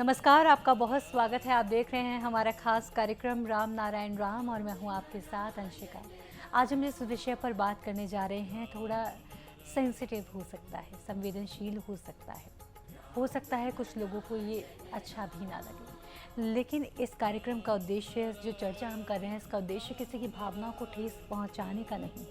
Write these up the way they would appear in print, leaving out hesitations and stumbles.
नमस्कार, आपका बहुत स्वागत है। आप देख रहे हैं हमारा खास कार्यक्रम राम नारायण राम और मैं हूं आपके साथ अंशिका। आज हम जिस विषय पर बात करने जा रहे हैं थोड़ा सेंसिटिव हो सकता है, संवेदनशील हो सकता है कुछ लोगों को ये अच्छा भी ना लगे। लेकिन इस कार्यक्रम का उद्देश्य, जो चर्चा हम कर रहे हैं, इसका उद्देश्य किसी की भावनाओं को ठेस पहुंचाने का नहीं।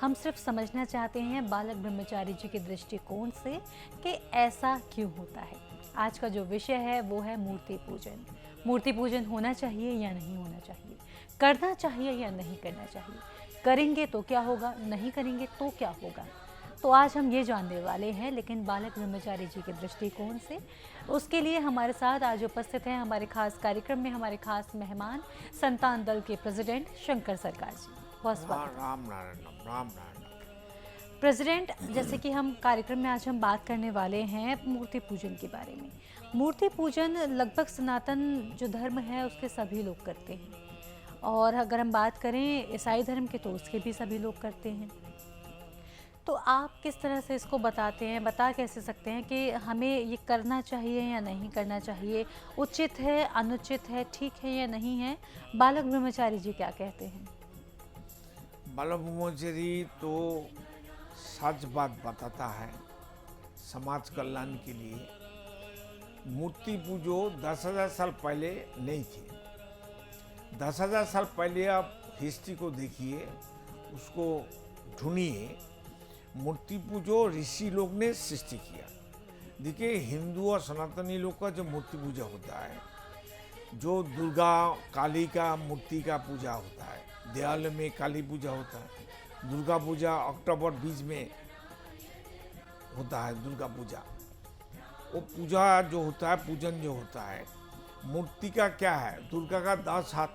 हम सिर्फ समझना चाहते हैं बालक ब्रह्मचारी जी के दृष्टिकोण से कि ऐसा क्यों होता है। आज का जो विषय है वो है मूर्ति पूजन। मूर्ति पूजन होना चाहिए या नहीं होना चाहिए, करना चाहिए या नहीं करना चाहिए, करेंगे तो क्या होगा, नहीं करेंगे तो क्या होगा। तो आज हम ये जानने वाले हैं, लेकिन बालक ब्रह्मचारी जी के दृष्टिकोण से। उसके लिए हमारे साथ आज उपस्थित हैं हमारे खास कार्यक्रम में हमारे खास मेहमान, संतान दल के प्रेसिडेंट शंकर सरकार जी। बहुत स्वागत। राम नारायण राम नारायण। प्रेसिडेंट, जैसे कि हम कार्यक्रम में आज हम बात करने वाले हैं मूर्ति पूजन के बारे में। मूर्ति पूजन लगभग सनातन जो धर्म है उसके सभी लोग करते हैं, और अगर हम बात करें ईसाई धर्म के तो उसके भी सभी लोग करते हैं। तो आप किस तरह से इसको बताते हैं, बता कैसे सकते हैं कि हमें ये करना चाहिए या नहीं करना चाहिए, उचित है, अनुचित है, ठीक है या नहीं है? बालक ब्रह्मचारी जी क्या कहते हैं? बालक ब्रह्मचारी तो सच बात बताता है समाज कल्याण के लिए। मूर्ति पूजो 10,000 साल पहले नहीं थी। 10,000 साल पहले आप हिस्ट्री को देखिए, उसको ढूंढिए। मूर्ति पूजो ऋषि लोग ने सृष्टि किया। देखिए, हिंदू और सनातनी लोग का जो मूर्ति पूजा होता है, जो दुर्गा काली का मूर्ति का पूजा होता है, देवालय में काली पूजा होता है, दुर्गा पूजा अक्टूबर 20 में होता है। दुर्गा पूजा, वो पूजा जो होता है, पूजन जो होता है, मूर्ति का क्या है? दुर्गा का 10 हाथ।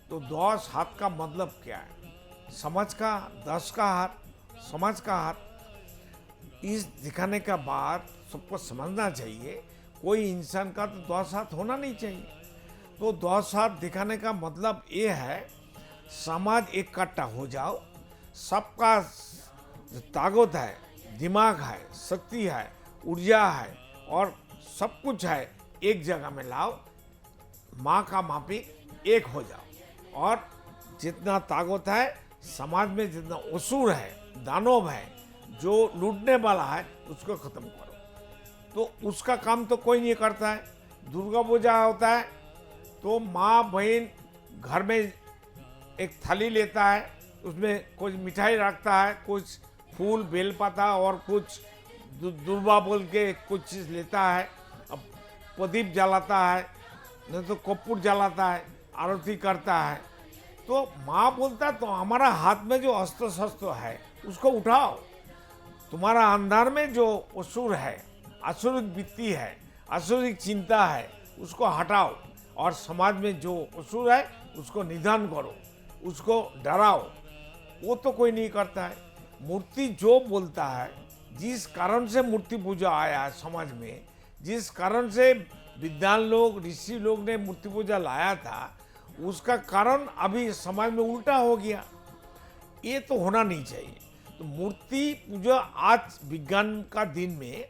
तो 10 हाथ का मतलब क्या है? समाज का 10 का हाथ, समाज का हाथ। इस दिखाने का बाद सबको समझना चाहिए, कोई इंसान का तो 10 हाथ होना नहीं चाहिए। तो 10 हाथ दिखाने का मतलब ये है समाज इकट्ठा हो जाओ, सबका जो ताकत है, दिमाग है, शक्ति है, ऊर्जा है और सब कुछ है, एक जगह में लाओ, माँ का मापिक एक हो जाओ। और जितना ताकत है समाज में, जितना असुर है, दानव है, जो लूटने वाला है, उसको खत्म करो। तो उसका काम तो कोई नहीं करता है। दुर्गा पूजा होता है तो माँ बहन घर में एक थाली लेता है, उसमें कुछ मिठाई रखता है, कुछ फूल बेलपाता और कुछ दुर्बा बोल के कुछ चीज़ लेता है, अब प्रदीप जलाता है, नहीं तो कपूर जलाता है, आरती करता है। तो माँ बोलता तो हमारा हाथ में जो अस्त्र शस्त्र है उसको उठाओ, तुम्हारा अंधार में जो असुर है, असुरिक वृत्ति है, असुरिक चिंता है, उसको हटाओ और समाज में जो असुर है उसको निधन करो, उसको डराओ। वो तो कोई नहीं करता है। मूर्ति जो बोलता है, जिस कारण से मूर्ति पूजा आया है समाज में, जिस कारण से विद्वान लोग, ऋषि लोग ने मूर्ति पूजा लाया था, उसका कारण अभी समाज में उल्टा हो गया। ये तो होना नहीं चाहिए। तो मूर्ति पूजा आज विज्ञान का दिन में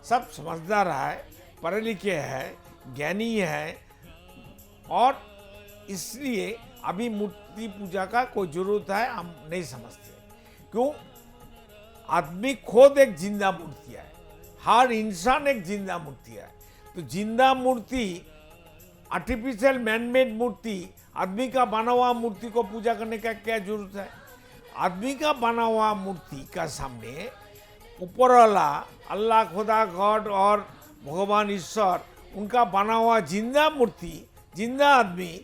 सब समझदार है, पढ़े लिखे है, ज्ञानी है, और इसलिए अभी मूर्ति पूजा का कोई जरूरत है हम नहीं समझते। क्यों? आदमी खुद एक जिंदा मूर्ति है, हर इंसान एक जिंदा मूर्ति है। तो जिंदा मूर्ति, आर्टिफिशियल मैनमेड मूर्ति, आदमी का बना हुआ मूर्ति को पूजा करने का क्या जरूरत है? आदमी का बना हुआ मूर्ति का सामने ऊपर वाला अल्लाह, खुदा, गॉड और भगवान ईश्वर, उनका बना हुआ जिंदा मूर्ति, जिंदा आदमी,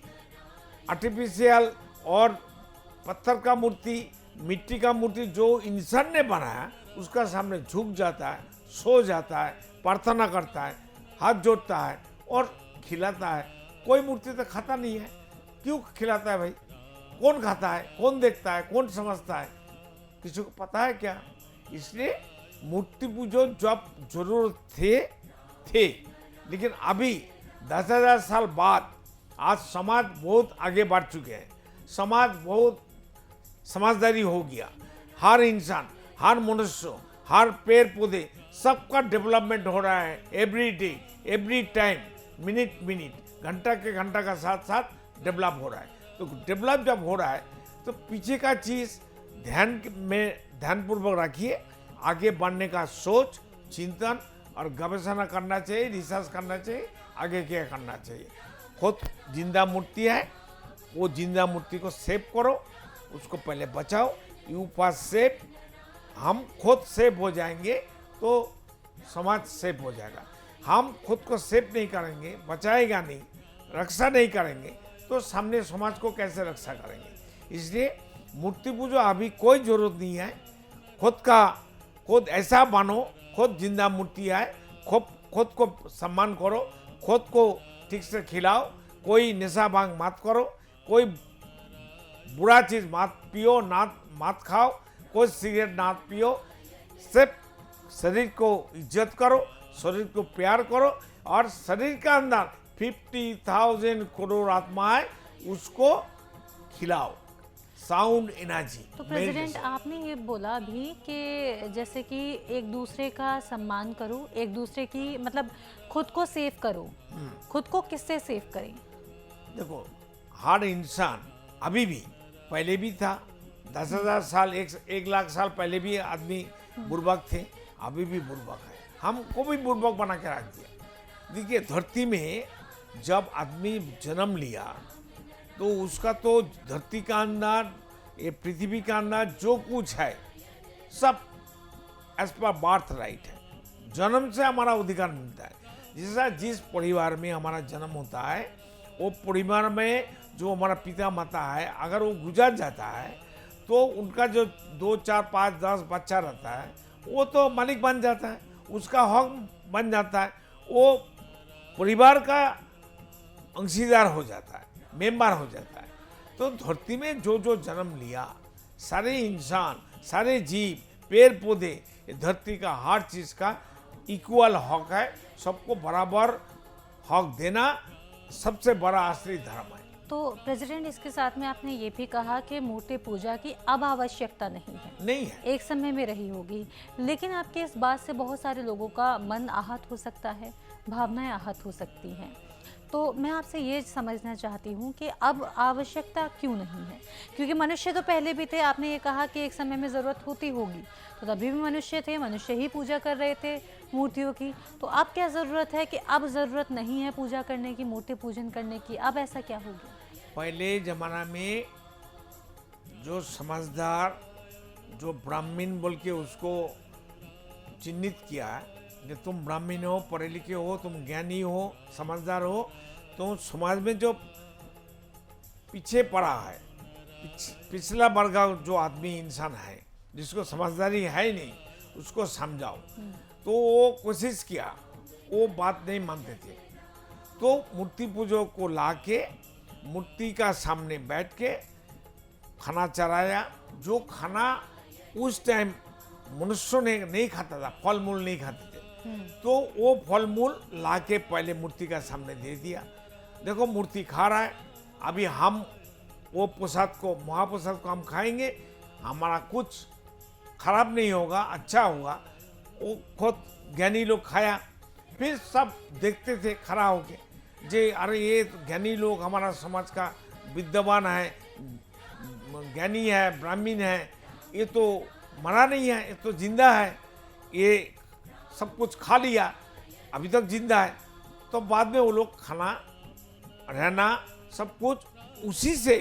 आर्टिफिशियल और पत्थर का मूर्ति, मिट्टी का मूर्ति जो इंसान ने बनाया, उसका सामने झुक जाता है, सो जाता है, प्रार्थना करता है, हाथ जोड़ता है और खिलाता है। कोई मूर्ति तो खाता नहीं है। क्यों खिलाता है भाई? कौन खाता है, कौन देखता है, कौन समझता है? किसी को पता है क्या? इसलिए मूर्ति पूजो जब जरूरत थे, लेकिन अभी 10,000 साल बाद आज समाज बहुत आगे बढ़ चुके हैं। समाज बहुत समझदारी हो गया। हर इंसान, हर मनुष्य, हर पेड़ पौधे सबका डेवलपमेंट हो रहा है, every day, every time, minute minute, घंटा के घंटा का साथ साथ डेवलप हो रहा है। तो डेवलप जब हो रहा है तो पीछे का चीज ध्यानपूर्वक रखिए, आगे बढ़ने का सोच, चिंतन और गवेषणा करना चाहिए, रिसर्च करना चाहिए, आगे क्या करना चाहिए। खुद जिंदा मूर्ति है, वो जिंदा मूर्ति को सेव करो, उसको पहले बचाओ। यू फर्स्ट सेव, हम खुद सेव हो जाएंगे तो समाज सेव हो जाएगा। हम खुद को सेव नहीं करेंगे, बचाएगा नहीं, रक्षा नहीं करेंगे तो सामने समाज को कैसे रक्षा करेंगे। इसलिए मूर्ति पूजो अभी कोई जरूरत नहीं है। खुद ऐसा बनो, खुद जिंदा मूर्ति है, खुद को सम्मान करो, खुद को ठीक से खिलाओ, कोई नशा भांग मत करो, कोई बुरा चीज मत पियो, मत खाओ, कोई सिगरेट ना पियो। सिर्फ शरीर को इज्जत करो, शरीर को प्यार करो और शरीर का अंदर 50,000 करोड़ आत्मा है, उसको खिलाओ साउंड एनर्जी। तो प्रेसिडेंट, आपने ये बोला अभी कि जैसे कि एक दूसरे का सम्मान करो, एक दूसरे की मतलब खुद को सेव करो। खुद को किससे सेव करें? देखो, हर इंसान अभी भी, पहले भी था, 10,000 साल, 1 लाख साल पहले भी आदमी बुर्बक थे, अभी भी बुर्बक है। हमको भी बुर्बक बना के रख दिया। देखिए, धरती में जब आदमी जन्म लिया तो उसका तो धरती का अंदर, ये पृथ्वी का अंदर जो कुछ है सब एज पर बर्थ राइट है। जन्म से हमारा अधिकार मिलता है। जैसा जिस परिवार में हमारा जन्म होता है, वो परिवार में जो हमारा पिता माता है, अगर वो गुजर जाता है तो उनका जो 2, 4, 5, 10 बच्चा रहता है, वो तो मालिक बन जाता है, उसका हक बन जाता है, वो परिवार का अंशीदार हो जाता है, मेंबर हो जाता है। तो धरती में जो जो जन्म लिया, सारे इंसान, सारे जीव, पेड़ पौधे, धरती का हर चीज का इक्वल हक है। सबको बराबर हक देना सबसे बड़ा असली धर्म है। तो प्रेसिडेंट, इसके साथ में आपने ये भी कहा कि मूर्ति पूजा की अब आवश्यकता नहीं है। नहीं है, एक समय में रही होगी, लेकिन आपके इस बात से बहुत सारे लोगों का मन आहत हो सकता है, भावनाएं आहत हो सकती हैं। तो मैं आपसे ये समझना चाहती हूँ कि अब आवश्यकता क्यों नहीं है? क्योंकि मनुष्य तो पहले भी थे, आपने ये कहा कि एक समय में ज़रूरत होती होगी, तो तभी भी मनुष्य थे, मनुष्य ही पूजा कर रहे थे मूर्तियों की। तो अब क्या ज़रूरत है कि अब ज़रूरत नहीं है पूजा करने की, मूर्ति पूजन करने की? अब ऐसा क्या हो गया? पहले जमाना में जो समझदार, जो ब्राह्मण बोल के उसको चिन्हित किया कि तुम ब्राह्मण हो, पढ़े लिखे हो, तुम ज्ञानी हो, समझदार हो, तो समाज में जो पीछे पड़ा है, पिछला वर्ग जो आदमी इंसान है, जिसको समझदारी है ही नहीं, उसको समझाओ। तो वो कोशिश किया, वो बात नहीं मानते थे। तो मूर्ति पूजो को लाके मूर्ति का सामने बैठ के खाना चढ़ाया। जो खाना उस टाइम मनुष्यों ने नहीं खाता था, फल मूल नहीं खाते थे, तो वो फल मूल लाके पहले मूर्ति का सामने दे दिया। देखो, मूर्ति खा रहा है, अभी हम वो प्रसाद को, महाप्रसाद को हम खाएंगे, हमारा कुछ खराब नहीं होगा, अच्छा होगा। वो खुद ज्ञानी लोग खाया, फिर सब देखते थे खड़ा होके, जे अरे ये तो ज्ञानी लोग हमारा समाज का विद्वान है, ज्ञानी है, ब्राह्मण है, ये तो मरा नहीं है, ये तो जिंदा है, ये सब कुछ खा लिया, अभी तक जिंदा है। तो बाद में वो लोग खाना, रहना, सब कुछ उसी से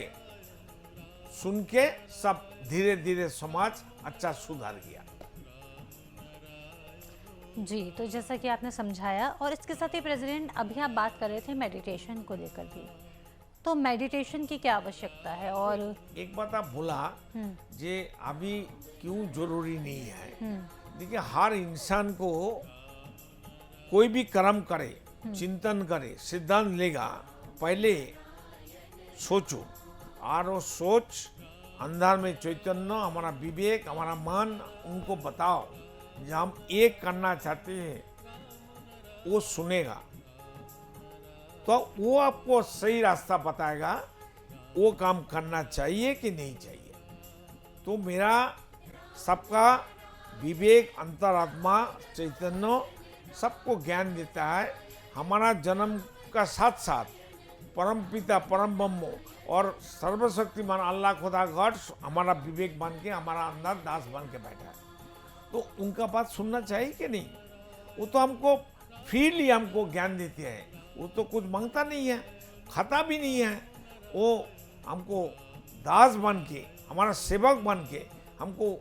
सुन के सब धीरे धीरे समाज अच्छा सुधार गया। जी, तो जैसा कि आपने समझाया, और इसके साथ ही प्रेसिडेंट, अभी आप बात कर रहे थे मेडिटेशन को लेकर भी, तो मेडिटेशन की क्या आवश्यकता है? और एक बात आप भूला, जे अभी क्यों जरूरी नहीं है। देखिए, हर इंसान को कोई भी कर्म करे, चिंतन करे, सिद्धांत लेगा, पहले सोचो, और वो सोच अंदर में चैतन्य, हमारा विवेक, हमारा मन, उनको बताओ जो हम एक करना चाहते हैं, वो सुनेगा, तो वो आपको सही रास्ता बताएगा, वो काम करना चाहिए कि नहीं चाहिए। तो मेरा सबका विवेक, अंतरात्मा, चैतन्य सबको ज्ञान देता है। हमारा जन्म का साथ साथ परम पिता, परम ब्रह्म और सर्वशक्तिमान अल्लाह खुदा गॉड हमारा विवेक बन के, हमारा अंदर दास बन के बैठा है। तो उनका बात सुनना चाहिए कि नहीं? वो तो हमको फ्रीली हमको ज्ञान देते हैं, वो तो कुछ मांगता नहीं है, खाता भी नहीं है। वो हमको दास बन के, हमारा सेवक बन के, हमको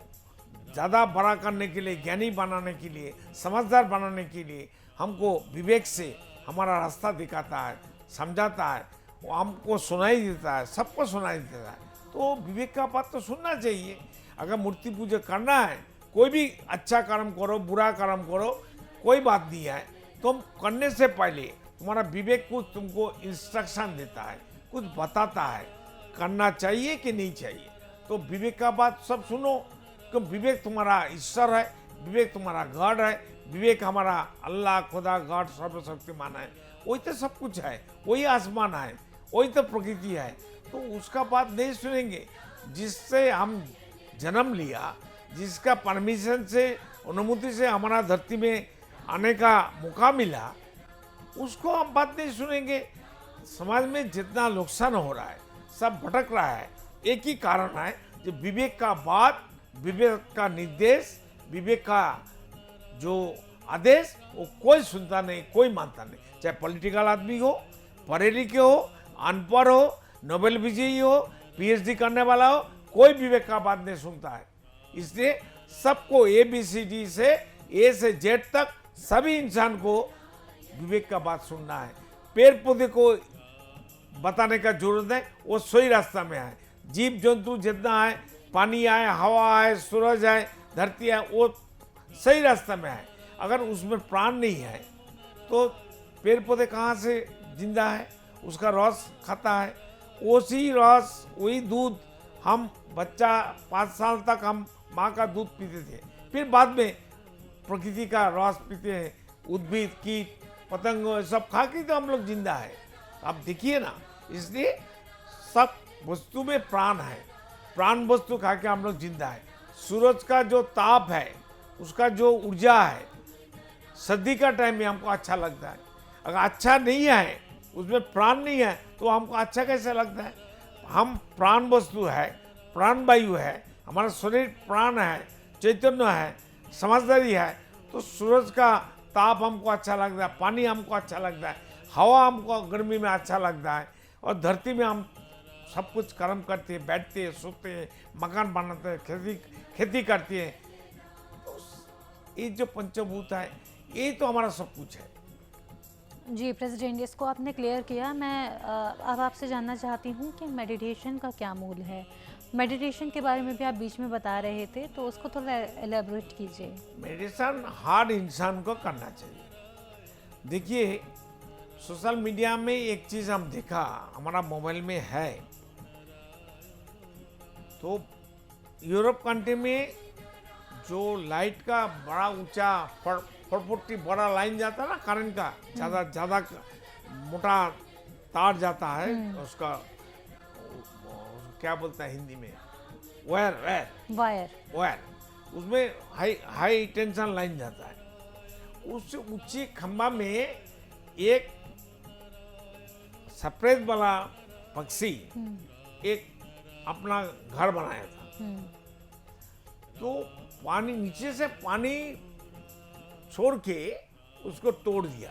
ज़्यादा बड़ा करने के लिए, ज्ञानी बनाने के लिए, समझदार बनाने के लिए हमको विवेक से हमारा रास्ता दिखाता है, समझाता है, वो हमको सुनाई देता है, सबको सुनाई देता है। तो विवेक का बात तो सुनना चाहिए। अगर मूर्ति पूजा करना है, कोई भी अच्छा कर्म करो, बुरा कर्म करो, कोई बात नहीं है। तुम करने से पहले तुम्हारा विवेक कुछ तुमको इंस्ट्रक्शन देता है, कुछ बताता है, करना चाहिए कि नहीं चाहिए। तो विवेक का बात सब सुनो, क्योंकि विवेक तुम्हारा ईश्वर है, विवेक तुम्हारा गॉड है, विवेक हमारा अल्लाह खुदा गॉड सर्वशक्तिमान है। वही तो सब कुछ है, वही आसमान है, वही तो प्रकृति है। तो उसका बात नहीं सुनेंगे। जिससे हम जन्म लिया, जिसका परमिशन से, अनुमति से हमारा धरती में आने का मौका मिला, उसको हम बात नहीं सुनेंगे। समाज में जितना नुकसान हो रहा है, सब भटक रहा है, एक ही कारण है कि विवेक का बात, विवेक का निर्देश, विवेक का जो आदेश वो कोई सुनता नहीं, कोई मानता नहीं। चाहे पॉलिटिकल आदमी हो, पढ़े लिखे हो, अनपढ़ हो, नोबेल विजयी हो, पीएचडी करने वाला हो, कोई विवेक का बात नहीं सुनता है। इसलिए सबको ABCD से A से Z तक सभी इंसान को विवेक का बात सुनना है। पेड़ पौधे को बताने का जरूरत है, वो सही रास्ता में है। जीव जंतु जितना है, पानी है, हवा है, सूरज है, धरती है, वो सही रास्ता में है। अगर उसमें प्राण नहीं है तो पेड़ पौधे कहाँ से जिंदा है? उसका रस खाता है, उसी रस, वही दूध हम बच्चा 5 साल तक हम माँ का दूध पीते थे, फिर बाद में प्रकृति का रस पीते हैं। उद्भिद, कीट, पतंग सब खा के तो हम लोग जिंदा है। आप देखिए ना, इसलिए सब वस्तु में प्राण है, प्राण वस्तु खा के हम लोग जिंदा है। सूरज का जो ताप है, उसका जो ऊर्जा है, सर्दी का टाइम में हमको अच्छा लगता है। अगर अच्छा नहीं है, उसमें प्राण नहीं है, तो हमको अच्छा कैसे लगता है? हम प्राण वस्तु है, प्राण वायु है, हमारा शरीर प्राण है, चैतन्य है, समझदारी है। तो सूरज का ताप हमको अच्छा लगता है, पानी हमको अच्छा लगता है, हवा हमको गर्मी में अच्छा लगता है, और धरती में हम सब कुछ कर्म करते हैं, बैठते हैं, सोते हैं, मकान बनाते हैं, खेती करते हैं। तो ये जो पंचभूत है, ये तो हमारा सब कुछ है। जी प्रेसिडेंट, इसको आपने क्लियर किया। मैं अब आपसे जानना चाहती हूँ कि मेडिटेशन का क्या मूल है। मेडिटेशन के बारे में भी आप बीच में बता रहे थे, तो उसको थोड़ा एलेबोरेट कीजिए। मेडिटेशन हर इंसान को करना चाहिए। देखिए, सोशल मीडिया में एक चीज़ हम देखा, हमारा मोबाइल में है, तो यूरोप कंट्री में जो लाइट का बड़ा ऊंचा 440 बड़ा लाइन जाता है ना, करंट का ज़्यादा मोटा तार जाता है, उसका क्या बोलता है हिंदी में, वायर, उसमें हाई टेंशन लाइन जाता है। उस ऊंची खंबा में एक सफेद वाला पक्षी एक अपना घर बनाया था। तो पानी नीचे से पानी छोड़ के उसको तोड़ दिया।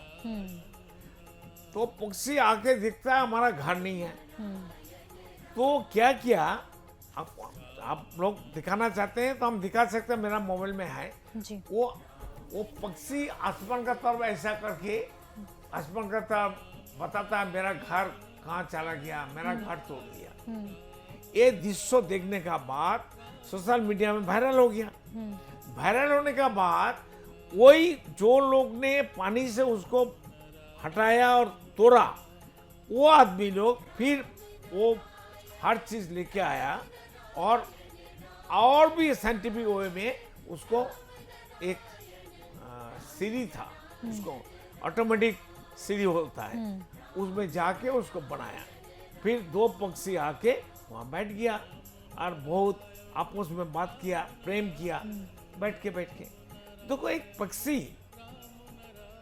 तो पक्षी आके देखता है हमारा घर नहीं है। तो क्या किया, आप लोग दिखाना चाहते हैं तो हम दिखा सकते हैं, मेरा मोबाइल में है जी। वो पक्षी आसमान का तरफ ऐसा करके आसमान का तरफ बताता है मेरा घर कहाँ चला गया, मेरा घर तोड़ दिया। ये दृश्य देखने का बाद सोशल मीडिया में वायरल हो गया। वायरल होने का बाद वही जो लोग ने पानी से उसको हटाया और तोड़ा, वो आदमी लोग फिर वो हर चीज लेके आया और भी साइंटिफिक वे में उसको एक सीढ़ी था, उसको ऑटोमेटिक सीढ़ी होता है, उसमें जाके उसको बनाया। फिर 2 पक्षी आके वहाँ बैठ गया और बहुत आपस में बात किया, प्रेम किया। बैठ के देखो, एक पक्षी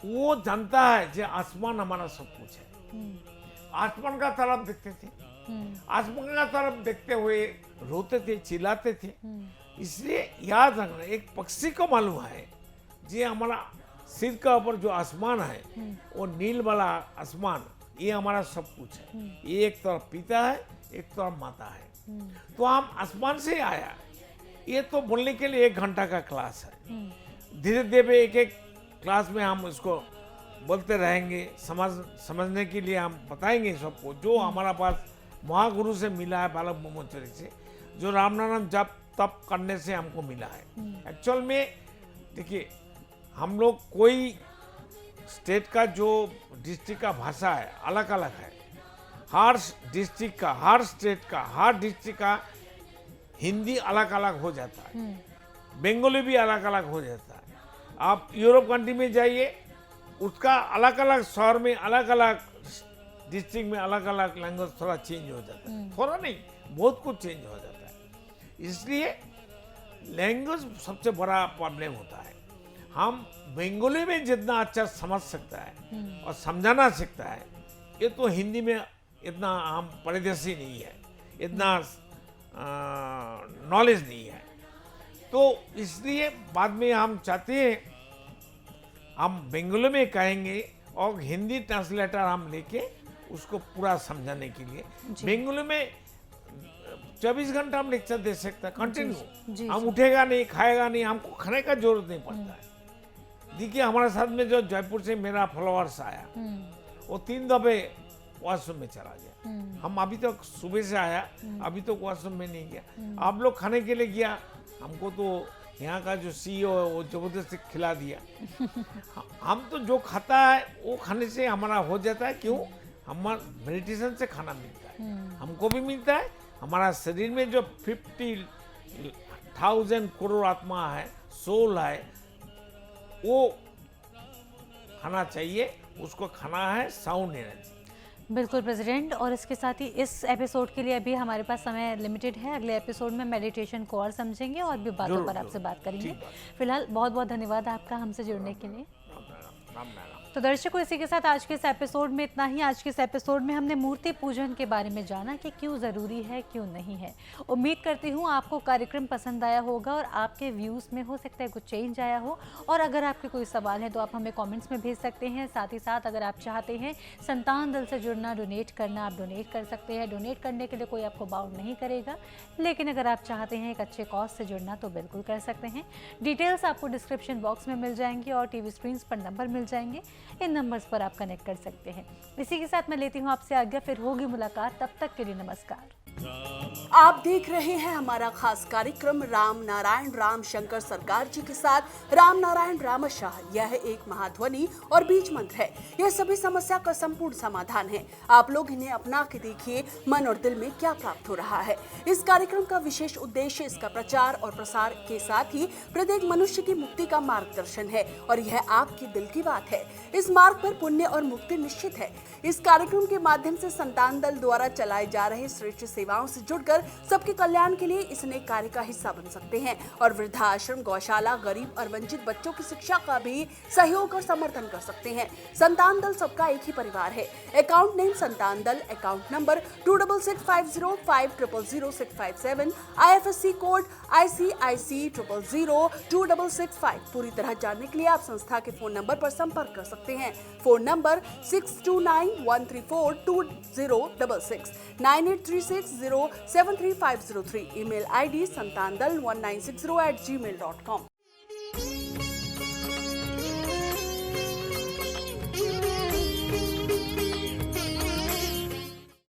वो जानता है जो आसमान हमारा सब कुछ है। आसमान का तरफ देखते थे, आसमान का तरफ देखते हुए रोते थे, चिल्लाते थे। इसलिए याद रखना, एक पक्षी को मालूम है ये हमारा सिर का ऊपर जो आसमान है वो नील वाला आसमान, ये हमारा सब कुछ है। ये एक तरफ पिता है, एक तरफ माता है। तो हम आसमान से आया, ये तो बोलने के लिए 1 घंटा का क्लास है। धीरे धीरे एक एक क्लास में हम उसको बोलते रहेंगे, समझने के लिए हम बताएंगे सबको, जो हमारा पास महागुरु से मिला है, बालक ब्रह्मचारी से, जो राम नाम जप तप करने से हमको मिला है। एक्चुअल में देखिए, हम लोग कोई स्टेट का जो डिस्ट्रिक्ट का भाषा है अलग अलग है। हर डिस्ट्रिक्ट का, हर स्टेट का, हर डिस्ट्रिक्ट का हिंदी अलग अलग हो जाता है, बंगाली भी अलग अलग हो जाता है। आप यूरोप कंट्री में जाइए, उसका अलग अलग शहर में, अलग अलग डिस्ट्रिक्ट में अलग अलग लैंग्वेज थोड़ा चेंज हो जाता है। थोड़ा नहीं, बहुत कुछ चेंज हो जाता है। इसलिए लैंग्वेज सबसे बड़ा प्रॉब्लम होता है। हम बंगाली में जितना अच्छा समझ सकता है और समझाना सीखता है, ये तो हिंदी में इतना हम परिदृश्य नहीं है, इतना नॉलेज नहीं है। तो इसलिए बाद में हम चाहते हैं हम बंगाली में कहेंगे और हिंदी ट्रांसलेटर हम लेके उसको पूरा समझाने के लिए। बंगाली में 24 घंटा हम लेक्चर दे सकते हैं कंटिन्यू। हम उठेगा नहीं, खाएगा नहीं, हमको खाने का जरूरत नहीं पड़ता है। देखिए, हमारे साथ में जो जयपुर से मेरा फॉलोअर्स आया, वो 3 दफे वॉशरूम में चला गया। हम अभी तक सुबह से आया, अभी तक वॉशरूम में नहीं गया। आप लोग खाने के लिए गया, हमको तो यहाँ का जो CEO है वो जबरदस्ती खिला दिया। हम तो जो खाता है वो खाने से हमारा हो जाता है। क्यों? हमारा मेडिटेशन से खाना मिलता है, हमको भी मिलता है। हमारा शरीर में जो 50,000 करोड़ आत्मा है, सोल है, वो खाना चाहिए, उसको खाना है साउंड एनर्जी। बिल्कुल प्रेसिडेंट, और इसके साथ ही इस एपिसोड के लिए अभी हमारे पास समय लिमिटेड है। अगले एपिसोड में मेडिटेशन को और समझेंगे और भी बातों पर आपसे बात करेंगे। फिलहाल बहुत बहुत धन्यवाद आपका हमसे जुड़ने के लिए। तो दर्शकों, इसी के साथ आज के इस एपिसोड में इतना ही। आज के इस एपिसोड में हमने मूर्ति पूजन के बारे में जाना कि क्यों ज़रूरी है, क्यों नहीं है। उम्मीद करती हूँ आपको कार्यक्रम पसंद आया होगा और आपके व्यूज़ में हो सकता है कुछ चेंज आया हो। और अगर आपके कोई सवाल है तो आप हमें कमेंट्स में भेज सकते हैं। साथ ही साथ अगर आप चाहते हैं संतान दल से जुड़ना, डोनेट करना, आप डोनेट कर सकते हैं। डोनेट करने के लिए कोई आपको बाउंड नहीं करेगा, लेकिन अगर आप चाहते हैं एक अच्छे कॉज से जुड़ना तो बिल्कुल कर सकते हैं। डिटेल्स आपको डिस्क्रिप्शन बॉक्स में मिल जाएंगी और टीवी स्क्रीन पर नंबर मिल जाएंगे। इन नंबर्स पर आप कनेक्ट कर सकते हैं। इसी के साथ मैं लेती हूँ आपसे आज्ञा, फिर होगी मुलाकात। तब तक के लिए नमस्कार। आप देख रहे हैं हमारा खास कार्यक्रम राम नारायण राम शंकर सरकार जी के साथ राम नारायण रामशाह। यह एक महाध्वनि और बीज मंत्र है। यह सभी समस्या का संपूर्ण समाधान है। आप लोग इन्हें अपना के देखिए, मन और दिल में क्या प्राप्त हो रहा है। इस कार्यक्रम का विशेष उद्देश्य इसका प्रचार और प्रसार के साथ ही प्रत्येक मनुष्य की मुक्ति का मार्गदर्शन है और यह आपके दिल की बात है। इस मार्ग पर पुण्य और मुक्ति निश्चित है। इस कार्यक्रम के माध्यम से संतान दल द्वारा चलाए जा रहे श्रेष्ठ सेवाओं से जुड़कर सबके कल्याण के लिए इस नेक कार्य का हिस्सा बन सकते हैं और वृद्धाश्रम, गौशाला, गरीब और वंचित बच्चों की शिक्षा का भी सहयोग और समर्थन कर सकते हैं। संतान दल सबका एक ही परिवार है। अकाउंट नेम संतान दल, account number 266505000657, IFSC code ICIC 000265। पूरी तरह जानने के लिए आप संस्था के फोन नंबर पर संपर्क कर सकते हैं। Phone number 6291342066, 9836073503। Email ID santandal1960@gmail.com।